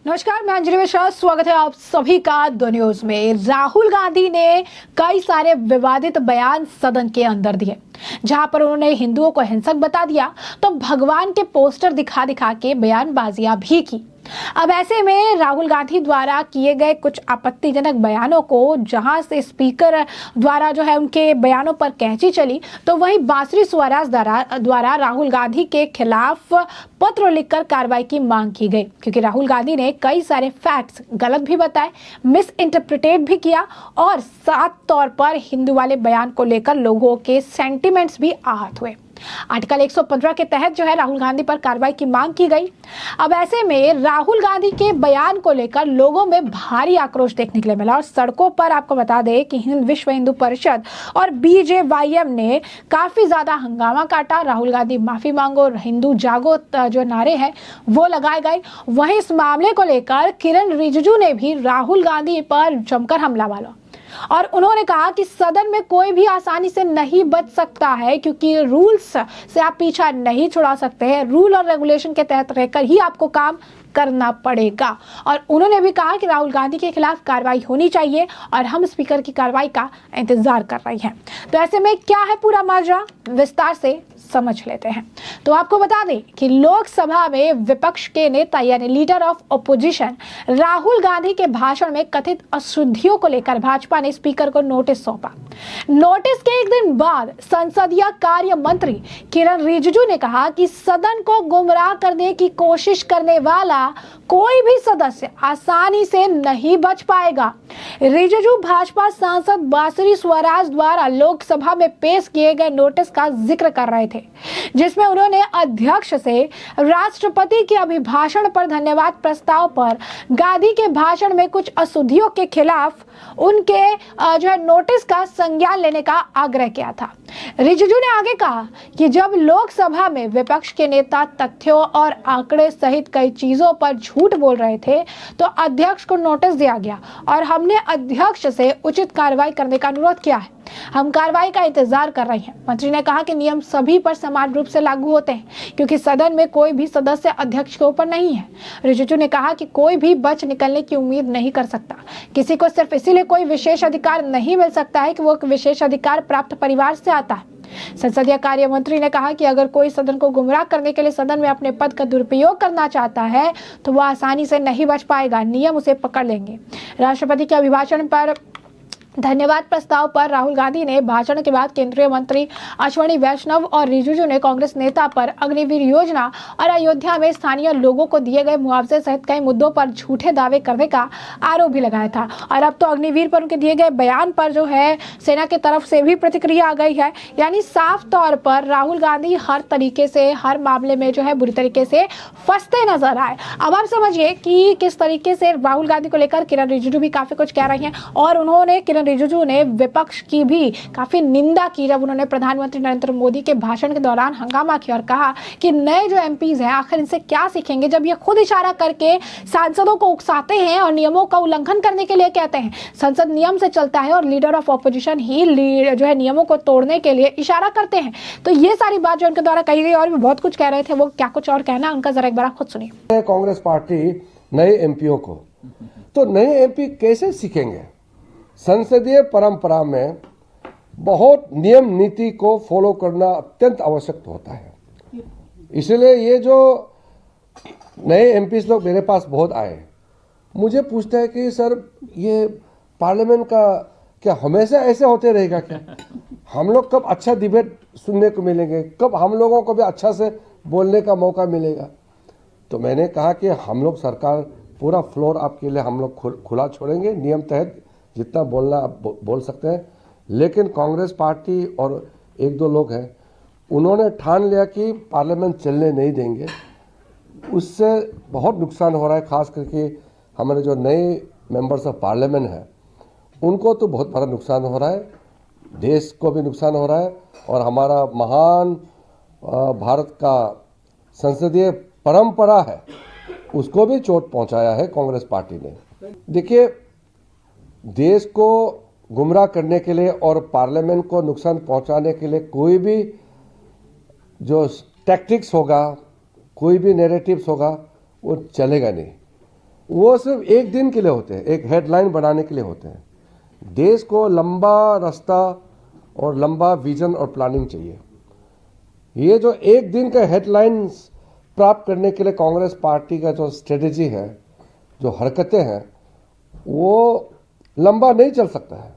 नमस्कार, मैं अंजलि मिश्रा। स्वागत है आप सभी का द न्यूज में। राहुल गांधी ने कई सारे विवादित बयान सदन के अंदर दिए, जहां पर उन्होंने हिंदुओं को हिंसक बता दिया तो भगवान के पोस्टर दिखा दिखा के बयानबाजियां भी की। अब ऐसे में राहुल गांधी द्वारा किए गए कुछ आपत्तिजनक बयानों को जहां से स्पीकर द्वारा जो है उनके बयानों पर कैंची चली, तो वहीं बांसुरी स्वराज द्वारा राहुल गांधी के खिलाफ पत्र लिखकर कार्रवाई की मांग की गई, क्योंकि राहुल गांधी ने कई सारे फैक्ट्स गलत भी बताए, मिस इंटरप्रिटेट भी किया और साफ तौर पर हिंदू वाले बयान को लेकर लोगों के सेंटिमेंट्स भी आहत हुए। आर्टिकल 115 के तहत जो है राहुल गांधी पर कार्रवाई की मांग की गई। अब ऐसे में राहुल गांधी के बयान को लेकर लोगों में भारी आक्रोश देखने के लिए मिला और सड़कों पर आपको बता दें कि विश्व हिंदू परिषद और बीजेवाईएम ने काफी ज्यादा हंगामा काटा। राहुल गांधी माफी मांगो, हिंदू जागो जो नारे हैं वो लगाए गए। वहीं इस मामले को लेकर किरण रिजिजू ने भी राहुल गांधी पर जमकर हमला बोला और उन्होंने कहा कि सदन में कोई भी आसानी से नहीं बच सकता है, क्योंकि रूल्स से आप पीछा नहीं छुड़ा सकते हैं। रूल और रेगुलेशन के तहत रहकर ही आपको काम करना पड़ेगा। और उन्होंने भी कहा कि राहुल गांधी के खिलाफ कार्रवाई होनी चाहिए और हम स्पीकर की कार्रवाई का इंतजार कर रहे हैं। तो ऐसे में क्या है पूरा माजरा, विस्तार से समझ लेते हैं। तो आपको बता दें कि लोकसभा में विपक्ष के नेता यानी leader of opposition Rahul Gandhi के भाषण में कथित अशुद्धियों को लेकर भाजपा ने स्पीकर को नोटिस सौंपा। नोटिस के एक दिन बाद संसदीय कार्य मंत्री किरण रिजिजू ने कहा कि सदन को गुमराह करने की कोशिश करने वाला कोई भी सदस्य आसानी से नहीं बच पाएगा। रिजिजू भाजपा सांसद बांसुरी स्वराज द्वारा लोकसभा में पेश किए गए नोटिस का जिक्र कर रहे थे, जिसमें उन्होंने अध्यक्ष से राष्ट्रपति के अभिभाषण पर धन्यवाद प्रस्ताव पर गांधी के भाषण में कुछ अशुद्धियों के खिलाफ उनके जो है नोटिस का संज्ञान लेने का आग्रह किया था। रिजिजू ने आगे कहा कि जब लोकसभा में विपक्ष के नेता तथ्यों और आंकड़े सहित कई चीजों पर झूठ बोल रहे थे तो अध्यक्ष को नोटिस दिया गया और हमने अध्यक्ष से उचित कार्रवाई करने का अनुरोध किया है। हम कार्रवाई का इंतजार कर रहे हैं। मंत्री ने कहा कि नियम सभी पर समान रूप से लागू होते हैं, क्योंकि सदन में कोई भी सदस्य अध्यक्ष के ऊपर नहीं है। रिजिजू ने कहा कि कोई भी बच निकलने की उम्मीद नहीं कर सकता। किसी को सिर्फ इसीलिए कोई विशेष अधिकार नहीं मिल सकता है कि वो विशेष अधिकार प्राप्त परिवार से आता है। संसदीय कार्य मंत्री ने कहा कि अगर कोई सदन को गुमराह करने के लिए सदन में अपने पद का दुरुपयोग करना चाहता है तो वह आसानी से नहीं बच पाएगा, नियम उसे पकड़ लेंगे। राष्ट्रपति के अभिभाषण पर धन्यवाद प्रस्ताव पर राहुल गांधी ने भाषण के बाद केंद्रीय मंत्री अश्विनी वैष्णव और रिजिजू ने कांग्रेस नेता पर अग्निवीर योजना और अयोध्या में स्थानीय लोगों को दिए गए मुआवजे सहित कई मुद्दों पर झूठे दावे करने का आरोप भी लगाया था। और अब तो अग्निवीर पर उनके दिए गए बयान पर जो है सेना की तरफ से भी प्रतिक्रिया आ गई है। यानी साफ तौर पर राहुल गांधी हर तरीके से हर मामले में जो है बुरी तरीके से फंसते नजर आए। अब आप समझिए कि किस तरीके से राहुल गांधी को लेकर किरण रिजिजू भी काफी कुछ कह रही हैं और उन्होंने किरण रिजिजू ने विपक्ष की भी काफी निंदा की जब उन्होंने प्रधानमंत्री नरेंद्र मोदी के भाषण के दौरान हंगामा किया और कहा कि नए जो एमपीज हैं आखिर इनसे क्या सीखेंगे जब ये खुद इशारा करके सांसदों को उकसाते हैं और नियमों का उल्लंघन करने के लिए कहते हैं। संसद नियम से चलता है और लीडर ऑफ ऑपोजिशन ही जो है नियमों को तोड़ने के लिए इशारा करते हैं। तो ये सारी बात जो उनके द्वारा कही गई और भी बहुत कुछ कह रहे थे, वो क्या कुछ और कहना उनका जरा एक बार खुद सुनिए। कांग्रेस पार्टी नए एमपीओ को, तो नए एमपी कैसे सीखेंगे? संसदीय परंपरा में बहुत नियम नीति को फॉलो करना अत्यंत आवश्यक होता है। इसलिए ये जो नए एमपी लोग मेरे पास बहुत आए, मुझे पूछते हैं कि सर ये पार्लियामेंट का क्या हमेशा ऐसे होते रहेगा क्या? हम लोग कब अच्छा डिबेट सुनने को मिलेंगे, कब हम लोगों को भी अच्छा से बोलने का मौका मिलेगा? तो मैंने कहा कि हम लोग सरकार पूरा फ्लोर आपके लिए हम लोग खुला छोड़ेंगे, नियम तहत जितना बोलना आप बोल सकते हैं। लेकिन कांग्रेस पार्टी और एक दो लोग हैं, उन्होंने ठान लिया कि पार्लियामेंट चलने नहीं देंगे। उससे बहुत नुकसान हो रहा है, खास करके हमारे जो नए मेंबर्स ऑफ पार्लियामेंट हैं उनको तो बहुत बड़ा नुकसान हो रहा है, देश को भी नुकसान हो रहा है और हमारा महान भारत का संसदीय परंपरा है उसको भी चोट पहुंचाया है कांग्रेस पार्टी ने। देखिए, देश को गुमराह करने के लिए और पार्लियामेंट को नुकसान पहुंचाने के लिए कोई भी जो टैक्टिक्स होगा, कोई भी नैरेटिव्स होगा, वो चलेगा नहीं। वो सिर्फ एक दिन के लिए होते हैं, एक हेडलाइन बनाने के लिए होते हैं। देश को लंबा रास्ता और लंबा विजन और प्लानिंग चाहिए। ये जो एक दिन का हेडलाइंस प्राप्त करने के लिए कांग्रेस पार्टी का जो स्ट्रेटेजी है, जो हरकतें हैं, वो लंबा नहीं चल सकता है।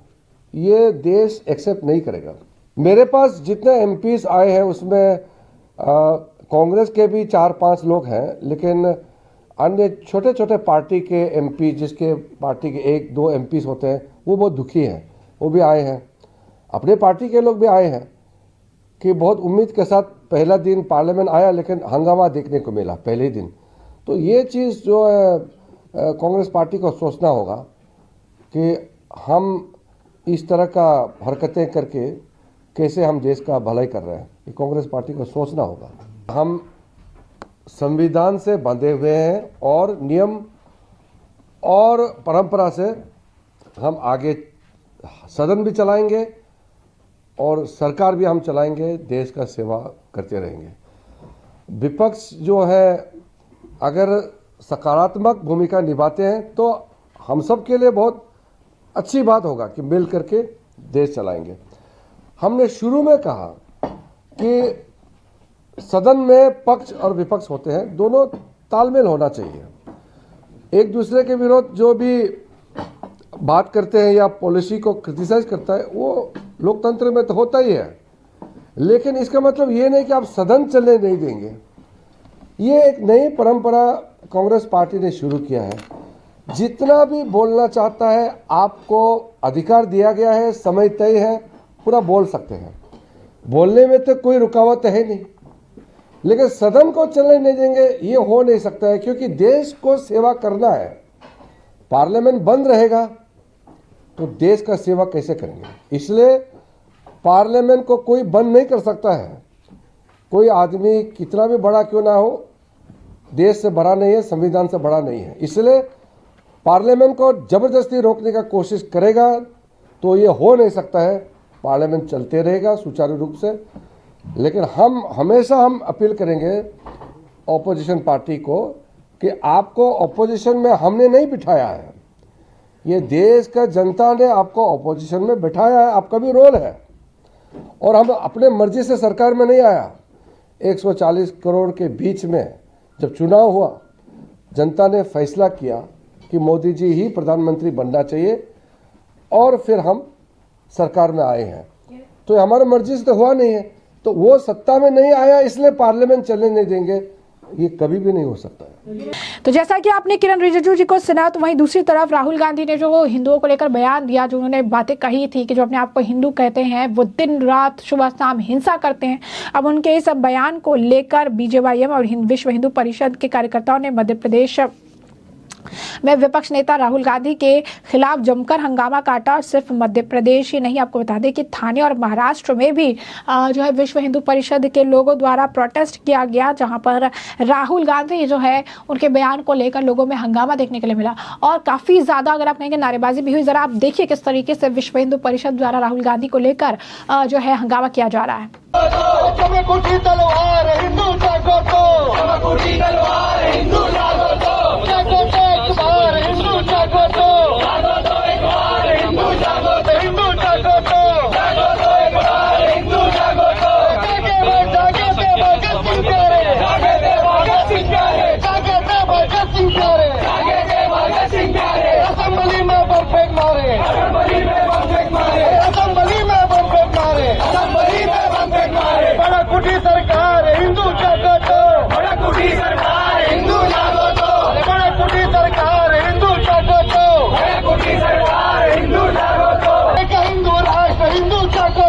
ये देश एक्सेप्ट नहीं करेगा। मेरे पास जितने एमपीज आए हैं उसमें कांग्रेस के भी 4-5 लोग हैं, लेकिन अन्य छोटे छोटे पार्टी के एमपी, जिसके पार्टी के 1-2 एमपीज होते हैं, वो बहुत दुखी हैं, वो भी आए हैं। अपने पार्टी के लोग भी आए हैं कि बहुत उम्मीद के साथ पहला दिन पार्लियामेंट आया, लेकिन हंगामा देखने को मिला पहले ही दिन। तो ये चीज़ जो है कांग्रेस पार्टी को सोचना होगा कि हम इस तरह का हरकतें करके कैसे हम देश का भलाई कर रहे हैं। ये कांग्रेस पार्टी को सोचना होगा। हम संविधान से बंधे हुए हैं और नियम और परंपरा से हम आगे सदन भी चलाएंगे और सरकार भी हम चलाएंगे, देश का सेवा करते रहेंगे। विपक्ष जो है अगर सकारात्मक भूमिका निभाते हैं तो हम सब के लिए बहुत अच्छी बात होगा कि मिल करके देश चलाएंगे। हमने शुरू में कहा कि सदन में पक्ष और विपक्ष होते हैं, दोनों तालमेल होना चाहिए। एक दूसरे के विरोध जो भी बात करते हैं या पॉलिसी को क्रिटिसाइज करता है, वो लोकतंत्र में तो होता ही है, लेकिन इसका मतलब ये नहीं कि आप सदन चलने नहीं देंगे। ये एक नई परंपरा कांग्रेस पार्टी ने शुरू किया है। जितना भी बोलना चाहता है आपको अधिकार दिया गया है, समय तय है, पूरा बोल सकते हैं, बोलने में तो कोई रुकावट है नहीं, लेकिन सदन को चलने नहीं देंगे, ये हो नहीं सकता है, क्योंकि देश को सेवा करना है। पार्लियामेंट बंद रहेगा तो देश का सेवा कैसे करेंगे? इसलिए पार्लियामेंट को कोई बंद नहीं कर सकता है। कोई आदमी कितना भी बड़ा क्यों ना हो, देश से बड़ा नहीं है, संविधान से बड़ा नहीं है। इसलिए पार्लियामेंट को जबरदस्ती रोकने का कोशिश करेगा तो ये हो नहीं सकता है। पार्लियामेंट चलते रहेगा सुचारू रूप से, लेकिन हम हमेशा अपील करेंगे ऑपोजिशन पार्टी को कि आपको ऑपोजिशन में हमने नहीं बिठाया है, ये देश का जनता ने आपको ऑपोजिशन में बिठाया है, आपका भी रोल है। और हम अपने मर्जी से सरकार में नहीं आया। 140 करोड़ के बीच में जब चुनाव हुआ, जनता ने फैसला किया कि मोदी जी ही प्रधानमंत्री बनना चाहिए, और फिर हम सरकार में आए हैं। तो हमारे मर्जी से तो हुआ नहीं है, तो वो सत्ता में नहीं आया इसलिए पार्लियामेंट चलने नहीं देंगे, ये कभी भी नहीं हो सकता है। तो जैसा कि आपने किरण रिजिजू जी को सुना, तो वहीं दूसरी तरफ राहुल गांधी ने जो हिंदुओं को लेकर बयान दिया, जो उन्होंने बातें कही थी कि जो अपने आप को हिंदू कहते हैं वो दिन रात सुबह शाम हिंसा करते हैं। अब उनके इस बयान को लेकर बीजेवाईएम और विश्व हिंदू परिषद के कार्यकर्ताओं ने मध्य प्रदेश में विपक्ष नेता राहुल गांधी के खिलाफ जमकर हंगामा काटा। और सिर्फ मध्य प्रदेश ही नहीं, आपको बता दें कि थाने और महाराष्ट्र में भी जो है विश्व हिंदू परिषद के लोगों द्वारा प्रोटेस्ट किया गया, जहां पर राहुल गांधी जो है उनके बयान को लेकर लोगों में हंगामा देखने के लिए मिला और काफी ज्यादा, अगर आप कहेंगे, नारेबाजी भी हुई। जरा आप देखिए किस तरीके से विश्व हिंदू परिषद द्वारा राहुल गांधी को लेकर जो है हंगामा किया जा रहा है। सरकार हिंदू जागो, बड़ा कुटी सरकार हिंदू जागो, बड़ा कुटी सरकार हिंदू जागो, बड़ा कुटी सरकार हिंदू जागो, एक हिंदू राष्ट्र हिंदू जागो।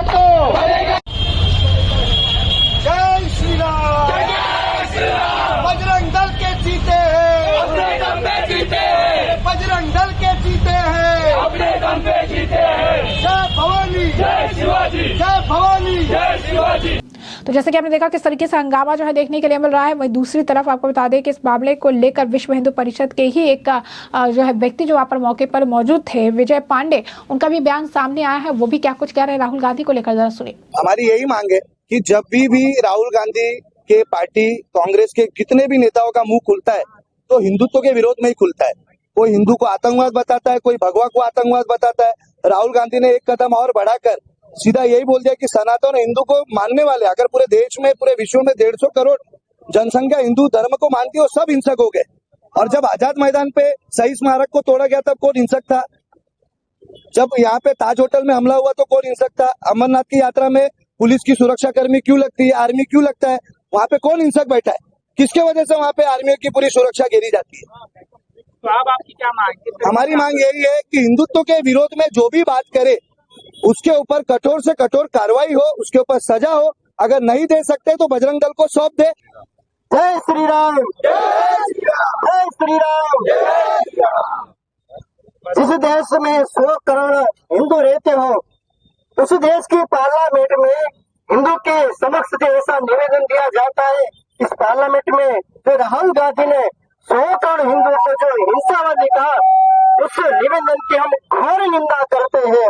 जय श्री राम, जय श्री राम। बजरंग दल के जीते हैं, अपने दम पे जीते हैं, बजरंग दल के जीते हैं, अपने दम पे जीते हैं। जय भवानी, जय शिवाजी, जय भवानी, जय शिवाजी। तो जैसे कि आपने देखा किस तरीके से हंगामा जो है देखने के लिए मिल रहा है। वहीं दूसरी तरफ आपको बता दें कि इस मामले को लेकर विश्व हिंदू परिषद के ही एक जो है व्यक्ति जो वहाँ पर मौके पर मौजूद थे, विजय पांडे, उनका भी बयान सामने आया है। वो भी क्या कुछ कह रहे हैं राहुल गांधी को लेकर, जरा सुनिए। हमारी यही मांग है कि जब भी राहुल गांधी के पार्टी कांग्रेस के कितने भी नेताओं का मुंह खुलता है तो हिंदुत्व के विरोध में ही खुलता है। कोई हिंदू को आतंकवाद बताता है, कोई भगवा को आतंकवाद बताता है। राहुल गांधी ने एक कदम और बढ़ाकर सीधा यही बोल दिया कि सनातन हिंदू को मानने वाले, अगर पूरे देश में पूरे विश्व में 150 करोड़ जनसंख्या हिंदू धर्म को मानती है, वो सब हिंसक हो गए। और जब आजाद मैदान पे शहीद स्मारक को तोड़ा गया तब कौन हिंसक था? जब यहाँ पे ताज होटल में हमला हुआ तो कौन हिंसक था? अमरनाथ की यात्रा में पुलिस की सुरक्षा कर्मी क्यों लगती है, आर्मी क्यों लगता है? वहाँ पे कौन हिंसक बैठा है? किसके वजह से वहाँ पे आर्मी की पूरी सुरक्षा घेरी जाती है? तो अब आपकी क्या मांग है? हमारी मांग यही है कि हिंदुत्व के विरोध में जो भी बात करे उसके ऊपर कठोर से कठोर कार्रवाई हो, उसके ऊपर सजा हो। अगर नहीं दे सकते तो बजरंग दल को सौंप दे। जय श्री राम, जय श्री राम। जिस देश में 100 करोड़ हिंदू रहते हो, उस देश की पार्लियामेंट में हिंदू के समक्ष से ऐसा निवेदन दिया जाता है, इस पार्लियामेंट में जो राहुल गांधी ने 100 करोड़ हिंदुओं को जो हिंसावादी कहा, उस निवेदन की हम घोर निंदा करते हैं।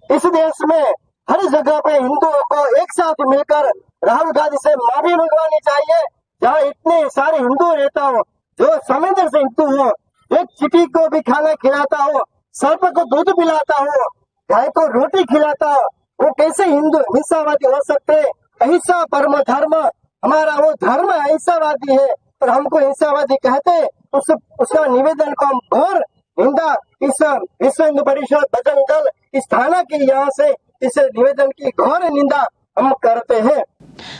इस देश में हर जगह पे हिंदुओं को एक साथ मिलकर राहुल गांधी से माफी मंगवानी चाहिए। जहाँ इतने सारे हिंदू रहता हो, जो संवेदन से हिंदू हो, एक चिटी को भी खाना खिलाता हो, सर्प को दूध पिलाता हो, गाय को रोटी खिलाता हो, वो कैसे हिंदू हिंसावादी हो सकते? अहिंसा परम धर्म, हमारा वो धर्म अहिंसावादी है, और हमको हिंसावादी कहते, उसका निवेदन को हम घोर निंदा इस विश्व हिंदू परिषद बजरंग दल इस थाना के यहाँ से इस निवेदन की घोर निंदा हम करते हैं।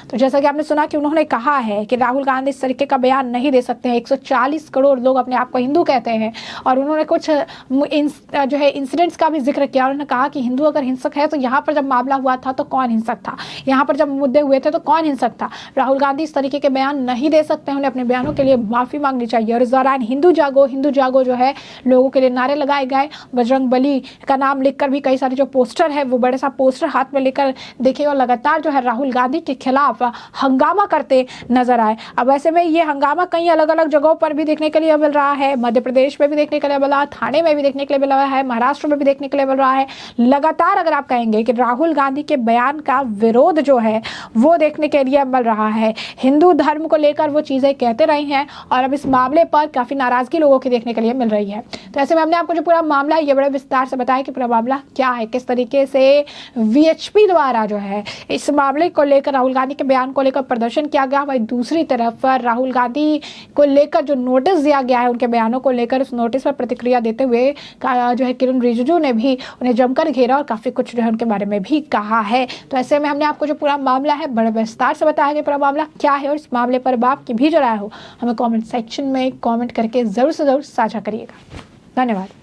तो जैसा कि आपने सुना कि उन्होंने कहा है कि राहुल गांधी इस तरीके का बयान नहीं दे सकते हैं। 140 करोड़ लोग अपने आप को हिंदू कहते हैं, और उन्होंने कुछ जो है इंसिडेंट्स का भी जिक्र किया। उन्होंने कहा कि हिंदू अगर हिंसक है तो यहाँ पर जब मामला हुआ था तो कौन हिंसक था, यहाँ पर जब मुद्दे हुए थे तो कौन हिंसक था। राहुल गांधी इस तरीके के बयान नहीं दे सकते हैं, उन्हें अपने बयानों के लिए माफी मांगनी चाहिए। और इस दौरान हिंदू जागो जो है लोगों के लिए नारे लगाए गए। बजरंग बली का नाम लिखकर भी कई सारे जो पोस्टर है वो बड़े सा पोस्टर हाथ में लेकर देखिए, और लगातार जो है राहुल गांधी के खिलाफ हंगामा करते नजर आए। अब ऐसे में ये हंगामा कई अलग अलग जगहों पर भी देखने के लिए मिल रहा है। मध्य प्रदेश में भी देखने के लिए मिला है, थाने में भी देखने के लिए मिला है, महाराष्ट्र में भी देखने के लिए मिल रहा है। लगातार अगर आप कहेंगे कि राहुल गांधी के बयान का विरोध जो है वो देखने के लिए मिल रहा है। हिंदू धर्म को लेकर वो चीजें कहते रहे हैं, और अब इस मामले पर काफी नाराजगी लोगों की देखने के लिए मिल रही है। तो ऐसे में हमने आपको जो पूरा मामला है ये बड़े विस्तार से बताया कि पूरा मामला क्या है, किस तरीके से वीएचपी द्वारा जो है इस मामले को लेकर, राहुल गांधी के बयान को लेकर प्रदर्शन किया गया। वहीं दूसरी तरफ राहुल गांधी को लेकर जो नोटिस दिया गया है, उनके बयानों को लेकर उस नोटिस पर प्रतिक्रिया देते हुए जो है किरण रिजिजू ने भी उन्हें जमकर घेरा और काफी कुछ जो है उनके बारे में भी कहा है। तो ऐसे में हमने आपको जो पूरा मामला है बड़े विस्तार से बताया कि पूरा मामला क्या है, और इस मामले पर आपकी भी जो राय हो हमें कॉमेंट सेक्शन में कॉमेंट करके जरूर से जरूर साझा करिएगा। धन्यवाद।